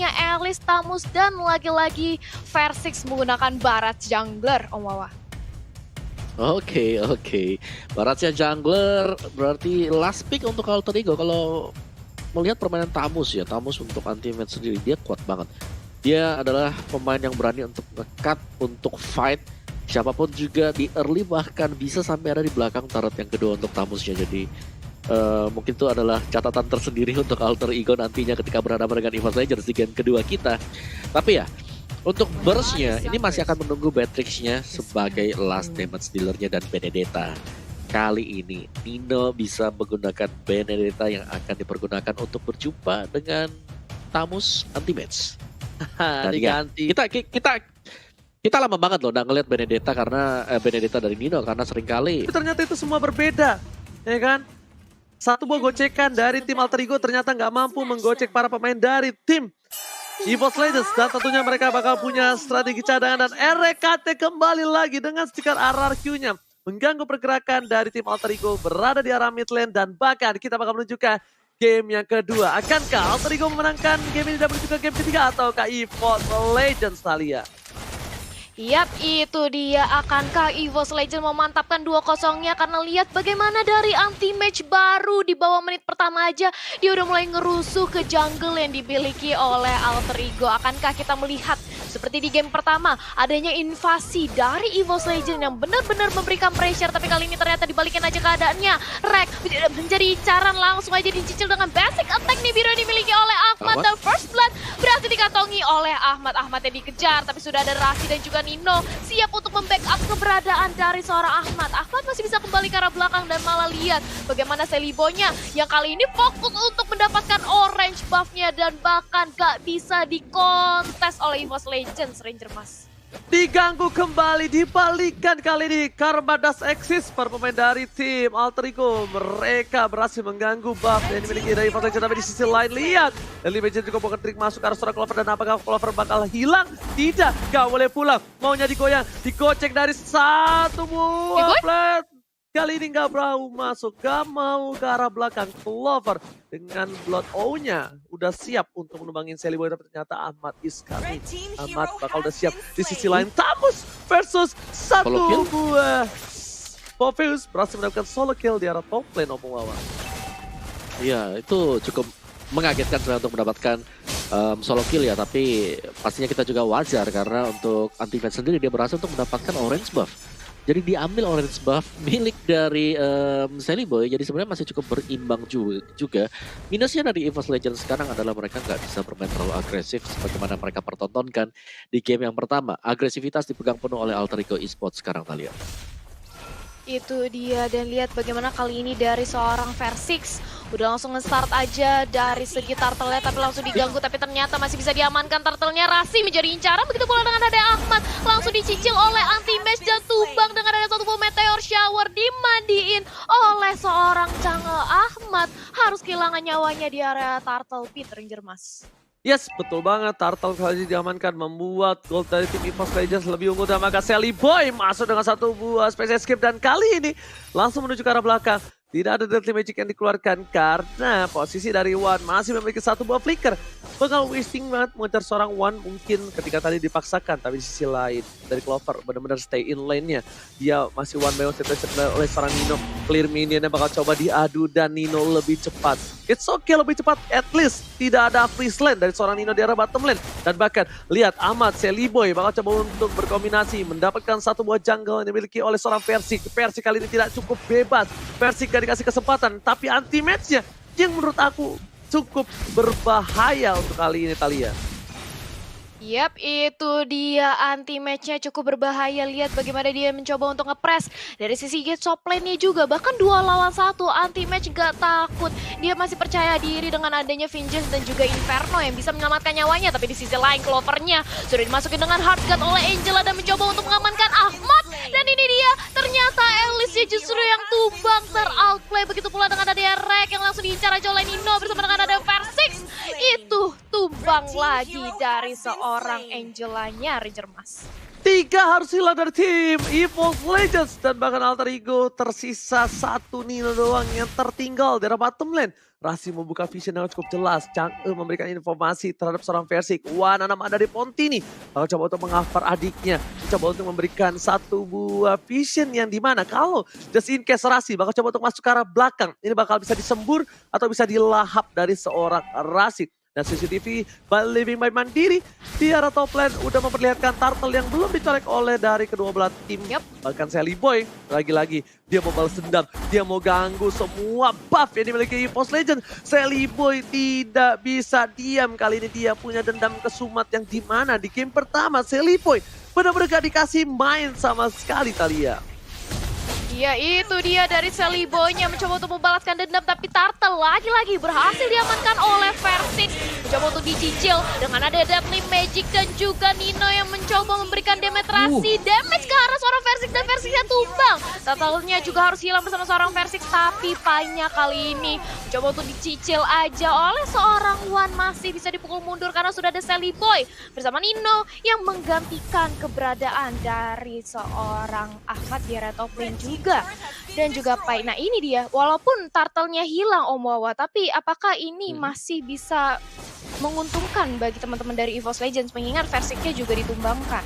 adanya Alice, Tamus, dan lagi-lagi Versix menggunakan Barat Jungler, Om Wawa. Oke. Baratnya jungler berarti last pick untuk Alter Ego. Kalau melihat permainan Tamus ya, Tamus untuk anti-match sendiri dia kuat banget. Dia adalah pemain yang berani untuk nge-cut, untuk fight. Siapapun juga di early bahkan bisa sampai ada di belakang turret yang kedua untuk Tamusnya. Jadi mungkin itu adalah catatan tersendiri untuk Alter Ego nantinya ketika berhadapan dengan EVOS Legends di game kedua kita. Tapi ya, untuk burst-nya ini masih akan menunggu Batrix-nya sebagai last damage dealer-nya dan Benedetta. Kali ini Nino bisa menggunakan Benedetta yang akan dipergunakan untuk berjumpa dengan Tamus anti-match. Dan Diganti. Kita lama banget loh nggak ngeliat Benedetta karena Benedetta dari Nino karena seringkali Tapi ternyata itu semua berbeda, ya kan? Satu buah gocekan dari tim Alter Ego ternyata nggak mampu menggocek para pemain dari tim EVOS Legends. Dan tentunya mereka bakal punya strategi cadangan dan RKT kembali lagi dengan stiker RRQ-nya. Mengganggu pergerakan dari tim Alter Ego berada di arah mid lane dan bahkan kita bakal menuju ke game yang kedua. Akankah Alter Ego memenangkan game ini dan menuju ke game ketiga ataukah EVOS Legends, Thalia? Yap, itu dia. Akankah EVOS Legends memantapkan 2-0-nya? Karena lihat bagaimana dari anti-match baru di bawah menit pertama aja. Dia udah mulai ngerusuh ke jungle yang dimiliki oleh Alter Ego. Akankah kita melihat seperti di game pertama, adanya invasi dari EVOS Legends yang benar-benar memberikan pressure. Tapi kali ini ternyata dibalikin aja keadaannya. Rek menjadi incaran, langsung aja dicicil dengan basic attack nih biru yang dimiliki oleh Ahmad. Dan first blood berhasil dikantongi oleh Ahmad. Ahmad yang dikejar, tapi sudah ada Rasi dan juga Nino siap untuk membackup keberadaan dari seorang Ahmad. Ahmad masih bisa kembali ke arah belakang dan malah lihat bagaimana Selibonya yang kali ini fokus untuk mendapatkan orange buff-nya dan bahkan gak bisa dikontes oleh EVOS Legends, Ranger Mas. Diganggu kembali, dibalikan kali ini Karma Dust Exist para pemain dari tim Alter Ego. Mereka berhasil mengganggu buff yang dimiliki dari EVOS Legends. Tapi di sisi lain lihat Early Legends juga bukan trik masuk ke arah seorang Clover. Dan apakah Clover bakal hilang? Tidak, gak boleh pulang. Maunya digoyang, digocek dari satu buah plat. Kali ini gak berau masuk, gak mau ke arah belakang. Clover dengan Blood O-nya udah siap untuk menumbangin Seliboy. Tapi ternyata Ahmad is coming. Ahmad bakal udah siap. Di sisi lain Tamus versus satu buah. Popheus berhasil mendapatkan solo kill di arah top lane, Opung Wawa. iya itu cukup mengagetkan sebenarnya untuk mendapatkan solo kill ya. Tapi pastinya kita juga wajar karena untuk anti-match sendiri dia berhasil untuk mendapatkan orange buff. Jadi diambil orange buff milik dari Seliboy, jadi sebenarnya masih cukup berimbang juga. Minusnya dari EVOS Legends sekarang adalah mereka nggak bisa bermain terlalu agresif sebagaimana mereka pertontonkan di game yang pertama. Agresivitas dipegang penuh oleh Alter Ego Esports sekarang, Thalia. Itu dia, dan lihat bagaimana kali ini dari seorang Versix udah langsung nge-start aja dari segi turtle-nya, tapi langsung diganggu. Tapi ternyata masih bisa diamankan turtle-nya. Rasi menjadi incaran, begitu pula dengan ada Ahmad. Langsung dicicil oleh anti-match dan tumbang dengan ada satu buah meteor shower dimandiin oleh seorang jungle. Ahmad harus kehilangan nyawanya di area turtle pit, Ranger Mas. Yes, betul banget. Turtle kali ini diamankan membuat gold dari tim EVOS Legends lebih unggul. Dan maka Seliboy masuk dengan satu buah space escape. Dan kali ini langsung menuju ke arah belakang. Tidak ada Deadly Magic yang dikeluarkan karena posisi dari Wan masih memiliki satu buah flicker. Bakal wasting banget mengejar seorang Wan mungkin ketika tadi dipaksakan. Tapi di sisi lain dari Clover benar-benar stay in lane-nya. Dia masih one by one situation oleh seorang Nino. Clear minionnya bakal coba diadu dan Nino lebih cepat. It's okay lebih cepat, at least tidak ada freeze lane dari seorang Nino di arah bottom lane. Dan bahkan lihat Ahmad, Seliboy bakal coba untuk berkombinasi mendapatkan satu buah jungle yang dimiliki oleh seorang Versix. Versix kali ini tidak cukup bebas. Versix gak dikasih kesempatan, tapi anti-match-nya yang menurut aku cukup berbahaya untuk kali ini, Thalia. Yap, itu dia anti-match-nya cukup berbahaya. Lihat bagaimana dia mencoba untuk nge-press dari sisi gate top lane-nya juga. Bahkan 2 lawan 1, anti-match gak takut. Dia masih percaya diri dengan adanya Vengeance dan juga Inferno yang bisa menyelamatkan nyawanya. Tapi di sisi lain Clover-nya sudah dimasukin dengan Hard Guard oleh Angela dan mencoba untuk mengamankan Ahmad. Dan ini dia, ternyata Alice-nya justru yang tumbang ter-outplay. Begitu pula dengan adanya Rek yang langsung diincar aja oleh Nino bersama dengan ada Versix. Itu tumbang lagi dari seorang Angelanya, Ranger Mas. 3 harus hilang dari tim EVOS Legends dan bahkan Alter Ego tersisa satu Nino doang yang tertinggal dari bottom lane. Rasi membuka vision dengan cukup jelas. Chang'e memberikan informasi terhadap seorang Versik. Wah, nama dari Pontini. Bakal coba untuk mengafar adiknya. Coba untuk memberikan satu buah vision yang dimana kalau just in case Rasi bakal coba untuk masuk ke arah belakang. Ini bakal bisa disembur atau bisa dilahap dari seorang Rasi. Dan CCTV Living by Mandiri di arah top lane udah memperlihatkan turtle yang belum dicolek oleh dari kedua belah tim. Bahkan Sally Boy lagi-lagi dia mau balas dendam, dia mau ganggu semua buff yang dimiliki EVOS Legend. Sally Boy tidak bisa diam, kali ini dia punya dendam kesumat yang dimana di game pertama Sally Boy benar-benar gak dikasih main sama sekali Thalia. Ya itu dia dari Sally Boy-nya mencoba untuk membalaskan dendam, tapi Turtle lagi-lagi berhasil diamankan oleh Versik. Mencoba untuk dicicil dengan ada Deadly Magic dan juga Nino yang mencoba memberikan damage ke arah seorang Versik dan Versiknya tumbang. Turtle-nya juga harus hilang bersama seorang Versik, tapi Pai-nya kali ini mencoba untuk dicicil aja oleh seorang Wan, masih bisa dipukul mundur karena sudah ada Sally Boy bersama Nino yang menggantikan keberadaan dari seorang Ahmad di area top lane juga. Dan juga Pai. Nah ini dia, walaupun turtle-nya hilang Om Wawa, tapi apakah ini masih bisa menguntungkan bagi teman-teman dari EVOS Legends mengingat Versiknya juga ditumbangkan?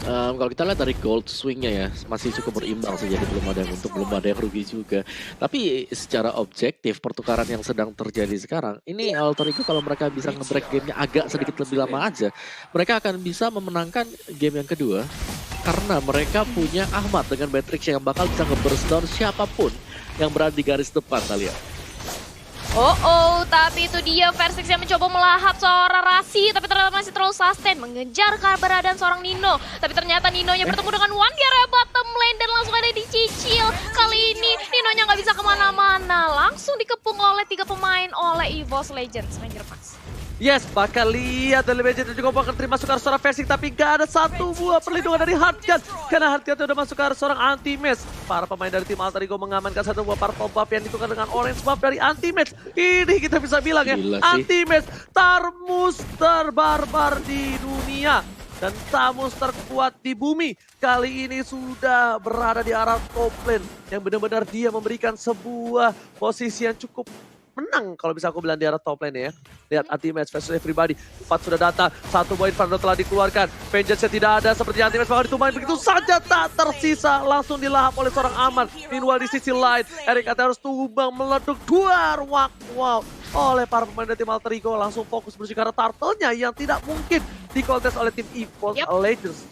Kalau kita lihat dari gold swingnya ya masih cukup berimbang sih, jadi belum ada yang untung, belum ada yang rugi juga. Tapi secara objektif pertukaran yang sedang terjadi sekarang ini Alter Ego kalau mereka bisa nge-break gamenya agak sedikit lebih lama aja, mereka akan bisa memenangkan game yang kedua karena mereka punya Ahmad dengan Matrix yang bakal bisa nge-burst down siapapun yang berada di garis depan kalian. Tapi itu dia Versik yang mencoba melahap seorang Rasi, tapi ternyata masih terlalu sustain, mengejar keberadaan seorang Nino. Tapi ternyata Nino-nya bertemu dengan Wan di area bottom lane dan langsung ada dicicil. Kali ini Nino-nya nggak bisa kemana-mana, langsung dikepung oleh 3 pemain oleh EVOS Legends. Ranger Max. Yes, bakal lihat dari Legend juga bakal terima masuk ke arah seorang Versik, tapi gak ada satu buah perlindungan dari Hardgun karena Hardgun udah masuk ke arah seorang Anti-Match. Para pemain dari tim Alter Ego mengamankan satu buah purple buff yang ditukar dengan orange buff dari Anti-Match. Ini kita bisa bilang ya, Anti-Match Tarmus terbarbar di dunia dan Tamus terkuat di bumi. Kali ini sudah berada di arah top lane yang benar-benar dia memberikan sebuah posisi yang cukup menang kalau bisa aku bilang di arah top lane ya. Lihat Anti-Match versus everybody. 4 sudah datang, 1 buah Inferno telah dikeluarkan. Vengeance tidak ada seperti Anti-Match bakal ditumbangin begitu saja, tak tersisa. Langsung dilahap oleh seorang Aman. Meanwhile di sisi lain, Erik harus tumbang meleduk 2 ruang. Wow. Oleh para pemain dari tim Alter Ego langsung fokus menuju ke arah turtle-nya yang tidak mungkin dikontes oleh tim EVOS Legends.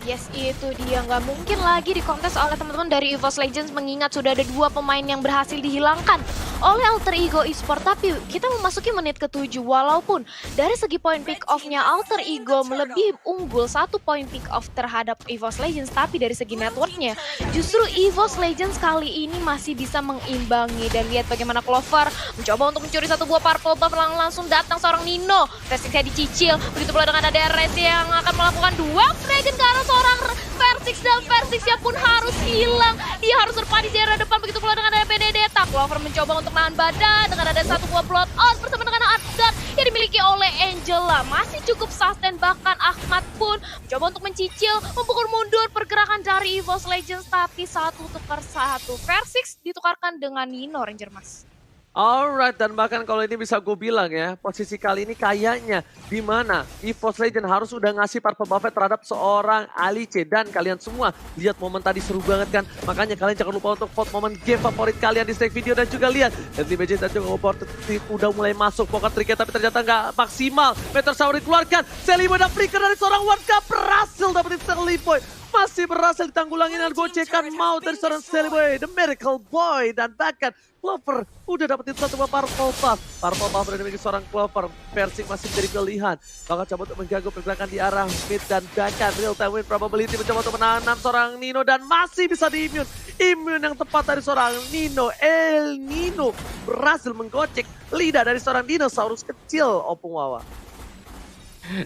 Yes, itu dia. Nggak mungkin lagi dikontes oleh teman-teman dari EVOS Legends mengingat sudah ada 2 pemain yang berhasil dihilangkan oleh Alter Ego Esports. Tapi kita memasuki menit ke-7 walaupun dari segi poin pick off-nya Alter Ego lebih unggul 1 poin pick off terhadap EVOS Legends, tapi dari segi network-nya justru EVOS Legends kali ini masih bisa mengimbangi. Dan lihat bagaimana Clover mencoba untuk mencuri 1 buah purple buff, langsung datang seorang Nino. Versiknya dicicil, begitu pula dengan ada RS yang akan melakukan 2 dragon ke arah seorang Versik, dan Versiknya pun harus hilang. Dia harus berpadi di area depan, begitu pula dengan ada Benedetta. Clover mencoba untuk nahan badan dengan ada 1 buah blood out bersama dengan Ardan yang dimiliki oleh Angela. Masih cukup sustain, bahkan Ahmad pun mencoba untuk mencicil, memukul mundur pergerakan dari EVOS Legends, tapi 1 tukar 1. Versik ditukarkan dengan Nino, Ranger Mas. Alright, dan bahkan kalau ini bisa gue bilang ya, posisi kali ini kayaknya di mana EVOS Legends harus udah ngasih purple buff terhadap seorang Alice. Dan kalian semua lihat momen tadi seru banget kan, makanya kalian jangan lupa untuk vote momen game favorit kalian di stake video. Dan juga lihat Deadly Magic dan juga udah mulai masuk pocket triknya, tapi ternyata nggak maksimal. Meteor Shower dikeluarkan, Sally Boy dan flicker dari seorang Warga berhasil dapetin Sally Boy. Masih berhasil ditanggulangi dengan gocekan maut dari seorang Sally Boy, The Miracle Boy. Dan bahkan Clover udah dapetin 1 buah purple buff. Purple buff dari dimiliki seorang Clover. Versik masih menjadi pilihan. Bakal coba untuk mengganggu pergerakan di arah mid dan bahkan real time win probability mencoba untuk menanam seorang Nino dan masih bisa di-immune. Immune yang tepat dari seorang Nino. El Nino berhasil menggocek lidah dari seorang dinosaurus kecil, Opung Wawa.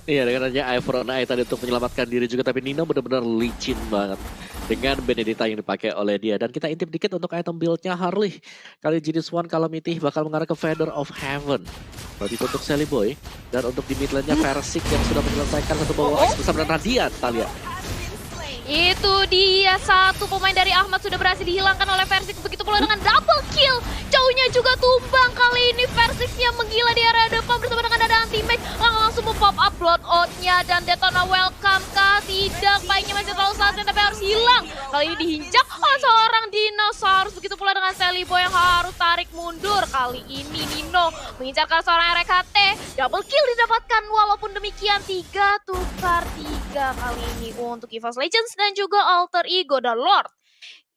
Iya, dengan adanya Eye for an Eye tadi untuk menyelamatkan diri juga, tapi Nino benar-benar licin banget dengan Benedetta yang dipakai oleh dia. Dan kita intip dikit untuk item build-nya Harley. Kali Genius One Calamity bakal mengarah ke Feather of Heaven. Berarti untuk Sally Boy. Dan untuk di mid lane-nya Versik yang sudah menyelesaikan 1 bawah X bersama dengan Radiant, Talia. Itu dia, satu pemain dari Ahmad sudah berhasil dihilangkan oleh Versix. Begitu pula dengan double kill. Jauhnya juga tumbang. Kali ini Versix yang menggila di area depan bersama dengan ada anti-match. Langsung mempop up bloodout-nya dan Detona welcome kah? Tidak, baiknya masih terlalu sunset tapi harus hilang. Kali ini dihinjak oleh seorang dinosaurus. Begitu pula dengan Sally Boy yang harus tarik mundur. Kali ini Nino mengincarkan seorang RKT. Double kill didapatkan walaupun demikian 3 tukar 3 kali ini untuk EVOS Legends dan juga Alter Ego dan Lord.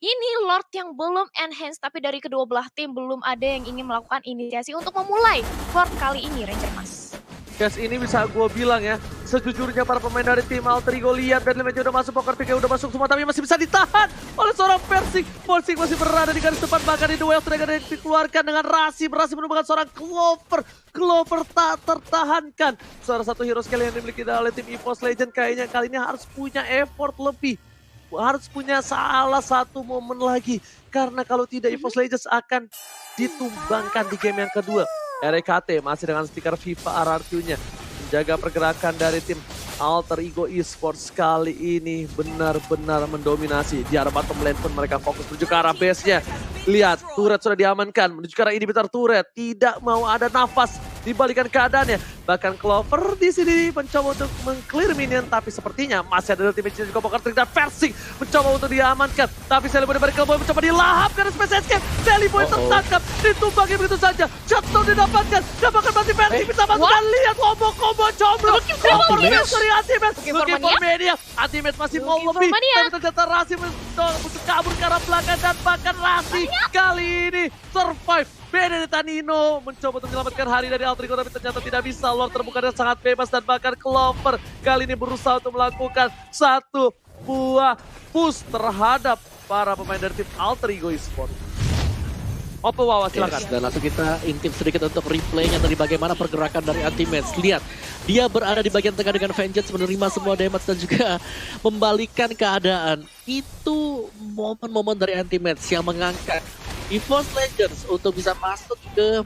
Ini Lord yang belum enhance tapi dari kedua belah tim belum ada yang ingin melakukan inisiasi untuk memulai Lord kali ini Ranger Mas. Guys, ini bisa gue bilang ya, sejujurnya para pemain dari tim Alter Ego lihat Battle Match udah masuk, Poker Pick udah masuk semua, tapi masih bisa ditahan oleh seorang Versix. Versix masih berada di garis depan, bahkan di duel sudah dikeluarkan dengan Rasi, berhasil menemukan seorang Clover. Clover tak tertahankan. Salah satu hero skill yang dimiliki oleh tim EVOS Legends kayaknya kali ini harus punya effort lebih. Harus punya salah satu momen lagi. Karena kalau tidak EVOS Legends akan ditumbangkan di game yang kedua. RKT masih dengan stiker FIFA RRQ-nya. Menjaga pergerakan dari tim Alter Ego Esports kali ini benar-benar mendominasi. Di arah bottom lane pun mereka fokus menuju ke arah base-nya. Lihat, turret sudah diamankan. Menuju ke arah inhibitor turret. Tidak mau ada nafas dibalikan keadaannya. Bahkan Clover di sini mencoba untuk meng-clear minion, tapi sepertinya masih ada ultimate juga Poker Trick dan Versix mencoba untuk diamankan. Tapi Sally Boy dari Clover mencoba dilahap karena Space Escape. Sally Boy tertangkap, ditumbangi begitu saja. Shutdown didapatkan, dapatkan berarti Versix bisa masuk dan lihat combo jomblo. Clover dari Ultimate, looking for media. Ultimate masih mau lebih, tapi ternyata Rasi untuk kabur ke arah belakang dan bahkan Rasi kali ini survive. Benedetta Nino mencoba untuk menyelamatkan hari dari Alter Ego tapi ternyata tidak bisa. Lord terbuka dengan sangat bebas dan bahkan Clover kali ini berusaha untuk melakukan satu buah push terhadap para pemain dari tim Alter Ego Esports. Opo Wawa silakan. Yes, dan langsung kita intip sedikit untuk replaynya dari bagaimana pergerakan dari Anti-Match. Lihat, dia berada di bagian tengah dengan Vengeance menerima semua damage dan juga membalikan keadaan. Itu momen-momen dari Anti-Match yang mengangkat EVOS Legends untuk bisa masuk ke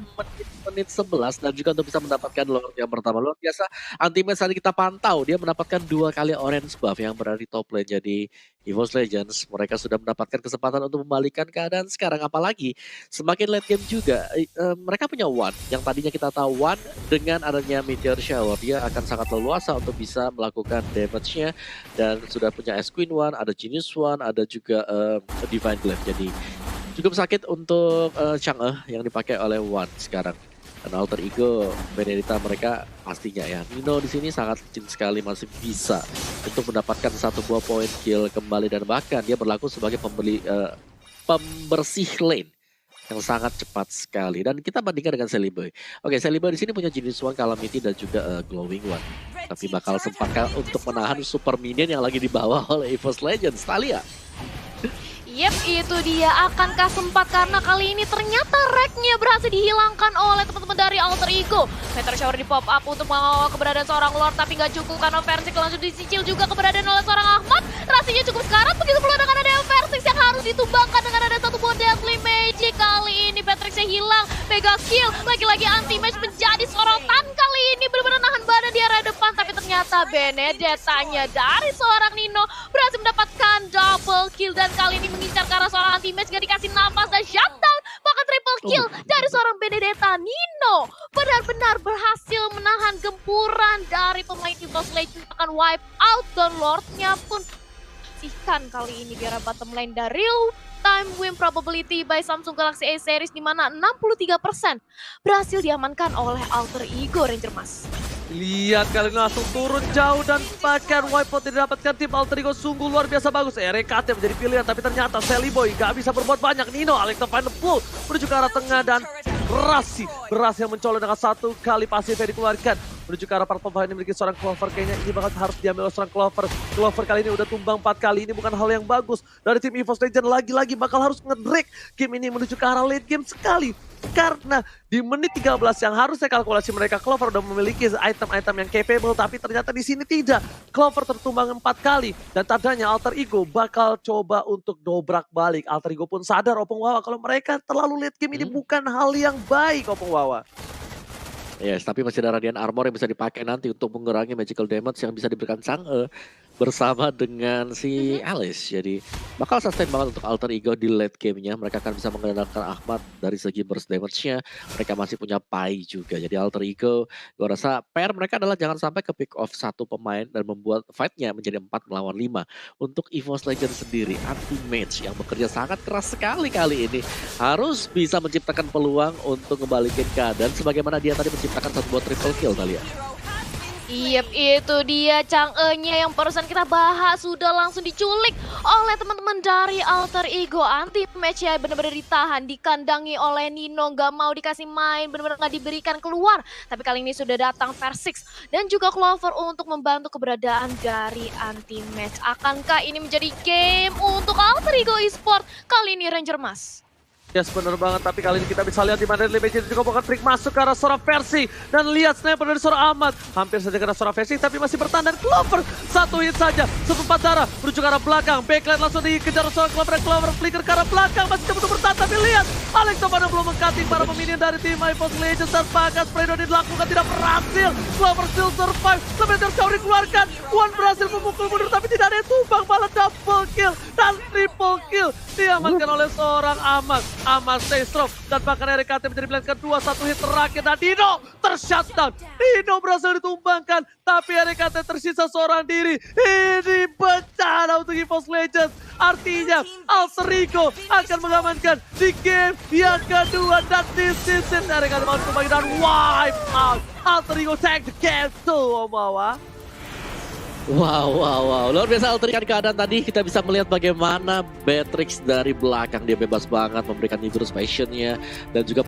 menit 11 dan juga untuk bisa mendapatkan Lord yang pertama. Luar biasa, Anti-Match tadi kita pantau, dia mendapatkan 2 kali orange buff yang berada di top lane. Jadi EVOS Legends, mereka sudah mendapatkan kesempatan untuk membalikan keadaan sekarang. Apalagi semakin late game juga, mereka punya One yang tadinya kita tahu One dengan adanya Meteor Shower, dia akan sangat leluasa untuk bisa melakukan damage-nya. Dan sudah punya Ice Queen One, ada Genius One, ada juga Divine Glaive. Jadi cukup sakit untuk Chang'e yang dipakai oleh One sekarang. Dan Alter Ego, Benedetta mereka pastinya ya. Nino di sini sangat licin sekali, masih bisa untuk mendapatkan satu buah poin kill kembali. Dan bahkan dia berlaku sebagai pembersih lane yang sangat cepat sekali. Dan kita bandingkan dengan Sally Boy. Oke, Sally Boy di sini punya Genius One, Calamity dan juga Glowing One. Tapi bakal sempatkah untuk menahan super minion yang lagi dibawa oleh EVOS Legends? Talia. Yep, itu dia. Akankah sempat karena kali ini ternyata rack-nya berhasil dihilangkan oleh teman-teman dari Alter Ego. Meteor Shower di pop up untuk mengawal keberadaan seorang Lord, tapi nggak cukup karena Versix langsung disicil juga keberadaan oleh seorang Ahmad. Rasanya cukup sekarat, begitu pula dengan ada Versix yang harus ditumbangkan dengan ada satu buah Deadly Magic. Kali ini Patricknya hilang, mega kill. Lagi-lagi anti-match menjadi sorotan kali ini, benar-benar nahan badan di area depan. Tapi ternyata Benedettanya dari seorang Nino berhasil mendapatkan double kill. Dan kali ini mengincar ke arah seorang anti-match, gak dikasih nafas dan shutdown. Bahkan triple kill dari seorang Benedetta. Nino benar-benar berhasil menahan gempuran dari pemain EVOS Legends, akan wipe out. Dan Lordnya pun sihkan kali ini di arah bottom lane. dari real time win probability by Samsung Galaxy A series di mana 63% berhasil diamankan oleh Alter Ego Ranger Mas. Lihat kali ini langsung turun jauh dan bahkan wipeout didapatkan tim Alter Ego sungguh luar biasa bagus. RKT menjadi pilihan tapi ternyata Sally Boy gak bisa berbuat banyak. Nino Alex find the pool menuju ke arah tengah dan Rasi berhasil mencolok dengan satu kali pasifnya dikeluarkan menuju ke arah part yang dimiliki seorang Clover. Kayaknya ini bakal harus diambil oleh seorang Clover. Clover kali ini udah tumbang 4 kali, ini bukan hal yang bagus dari tim EVOS Legends. Lagi-lagi bakal harus nge-drag game ini menuju ke arah late game sekali. Karena di menit 13 yang harusnya kalkulasi mereka Clover udah memiliki item-item yang capable, tapi ternyata di sini tidak. Clover tertumbang 4 kali dan tandanya Alter Ego bakal coba untuk dobrak balik. Alter Ego pun sadar Opung Wawa kalau mereka terlalu late game ini bukan hal yang baik Opung Wawa. Yes, tapi masih ada Radiant Armor yang bisa dipakai nanti untuk mengurangi magical damage yang bisa diberikan Chang'e. bersama dengan si Alice. Jadi bakal sustain banget untuk Alter Ego di late game-nya. Mereka akan bisa mengandalkan Ahmad dari segi burst damage-nya. Mereka masih punya Pai juga. Jadi Alter Ego, gue rasa PR mereka adalah jangan sampai ke pick off satu pemain dan membuat fight-nya menjadi 4 melawan 5. Untuk EVOS Legends sendiri, anti-mage yang bekerja sangat keras sekali kali ini. Harus bisa menciptakan peluang untuk ngebalikin keadaan. Sebagaimana dia tadi menciptakan satu buat triple kill tadi ya. Yep, itu dia Chang'e-nya yang barusan kita bahas sudah langsung diculik oleh teman-teman dari Alter Ego. Anti-match ya benar-benar ditahan, dikandangi oleh Nino, nggak mau dikasih main, benar-benar nggak diberikan keluar. Tapi kali ini sudah datang Persix dan juga Clover untuk membantu keberadaan dari anti-match. Akankah ini menjadi game untuk Alter Ego Esport kali ini Ranger Mas? Yes, bener banget. Tapi kali ini kita bisa lihat di mana Legend juga bukan trik masuk ke arah seorang versi. Dan lihat sniper dari seorang Ahmad. Hampir saja kena seorang versi tapi masih bertahan. Dan Clover satu hit saja. Seperempat darah menuju ke arah belakang. Backline langsung dikejar seorang Clover. Dan Clover flicker ke arah belakang. Masih coba untuk bertahan. Tapi lihat Alex Tobano belum meng-cutting para peminion dari tim EVOS Legends. Dan pakas spray down dilakukan tidak berhasil. Clover still survive. Lebih dari jauh dikeluarkan. One berhasil memukul mundur tapi tidak ada yang tumbang. Malah double kill dan triple kill. Diamankan oleh seorang Ahmad. Ahmad stay strong dan bahkan RKT menjadi pilihan kedua, satu hit terakhir dan Dino tershutdown. Dino berhasil ditumbangkan tapi RKT tersisa seorang diri. Ini bencana untuk EVOS Legends. Artinya Alter Ego akan mengamankan di game yang kedua dan di season RKT mau kembali dan wipe out. Alter Ego take the game to Omawa. Wow. Luar biasa alterikan keadaan tadi. Kita bisa melihat bagaimana Beatrix dari belakang. Dia bebas banget memberikan Ibrus passionnya. Dan juga